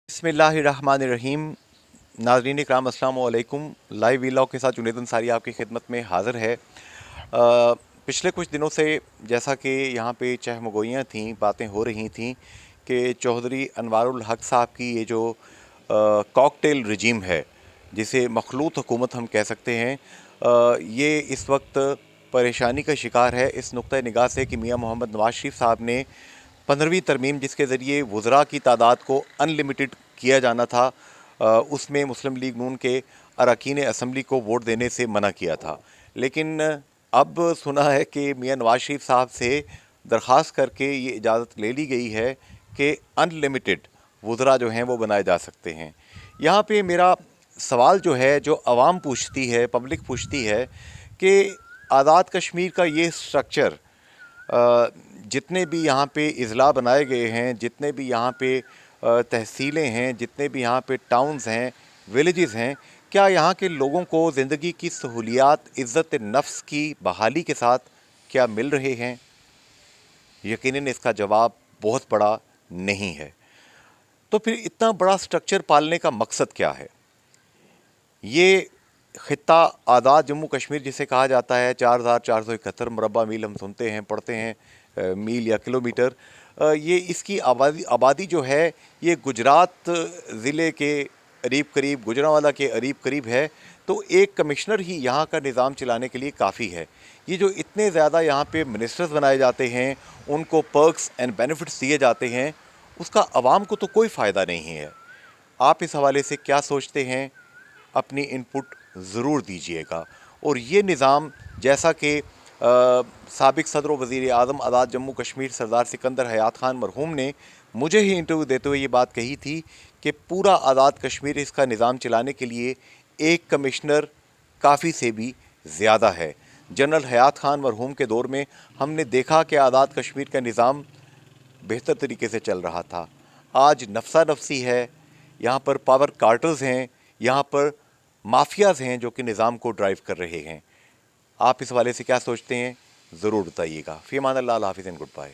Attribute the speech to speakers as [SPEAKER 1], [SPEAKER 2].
[SPEAKER 1] बिस्मिल्लाहिर्रहमानिर्रहीम। नाज़रीन इकराम अस्सलामु अलैकुम। लाइव वीलॉग के साथ जुनैद अंसारी आपकी खिदमत में हाज़िर है। पिछले कुछ दिनों से जैसा कि यहाँ पे चहमगोइयाँ थीं, बातें हो रही थीं कि चौधरी अनवारुल हक साहब की ये जो कॉकटेल रजीम है, जिसे मखलूत हुकूमत हम कह सकते हैं, ये इस वक्त परेशानी का शिकार है इस नुक्ता निगाह से कि मियाँ मोहम्मद नवाज शरीफ साहब ने 15वीं तरमीम जिसके ज़रिए वज़रा की तादाद को अनलिमिटेड किया जाना था, उसमें मुस्लिम लीग नून के अरकान असम्बली को वोट देने से मना किया था। लेकिन अब सुना है कि मियाँ नवाज शरीफ साहब से दरख्वास्त करके ये इजाज़त ले ली गई है कि अनलिमिटेड वज़रा जो हैं वो बनाए जा सकते हैं। यहाँ पे मेरा सवाल जो है, जो आवाम पूछती है, पब्लिक पूछती है कि आज़ाद कश्मीर का ये स्ट्रक्चर, जितने भी यहाँ पे इज़ला बनाए गए हैं, जितने भी यहाँ पे तहसीलें हैं, जितने भी यहाँ पे टाउन्स हैं, विलेजेस हैं, क्या यहाँ के लोगों को ज़िंदगी की सहूलियात इज़्ज़त नफ्स की बहाली के साथ क्या मिल रहे हैं? यकीनन इसका जवाब बहुत बड़ा नहीं है। तो फिर इतना बड़ा स्ट्रक्चर पालने का मकसद क्या है? ये ख़ित्ता आज़ाद जम्मू कश्मीर जिसे कहा जाता है, 4471 मुरबा मील हम सुनते हैं, पढ़ते हैं, मील या किलोमीटर, ये इसकी आबादी जो है ये गुजरात ज़िले के करीब करीब, गुजरांवाला के करीब करीब है। तो एक कमिश्नर ही यहाँ का निज़ाम चलाने के लिए काफ़ी है। ये जो इतने ज़्यादा यहाँ पे मिनिस्टर्स बनाए जाते हैं, उनको पर्क्स एंड बेनिफिट्स दिए जाते हैं, उसका आवाम को तो कोई फ़ायदा नहीं है। आप इस हवाले से क्या सोचते हैं? अपनी इनपुट ज़रूर दीजिएगा। और ये निज़ाम, जैसा कि साबिक़ सदर वज़ीर आज़म आज़ाद जम्मू कश्मीर सरदार सिकंदर हयात ख़ान मरहूम ने मुझे ही इंटरव्यू देते हुए ये बात कही थी कि पूरा आज़ाद कश्मीर, इसका निज़ाम चलाने के लिए एक कमिश्नर काफ़ी से भी ज़्यादा है। जनरल हयात ख़ान मरहूम के दौर में हमने देखा कि आज़ाद कश्मीर का निज़ाम बेहतर तरीके से चल रहा था। आज नफसा नफसी है, यहाँ पर पावर कार्टल्स हैं, यहाँ पर माफियाज़ हैं जो कि निज़ाम को ड्राइव कर रहे हैं। आप इस हवाले से क्या सोचते हैं? ज़रूर बताइएगा। फ़ी अमान अल्लाह, हाफ़िज़ एंड गुड बाय।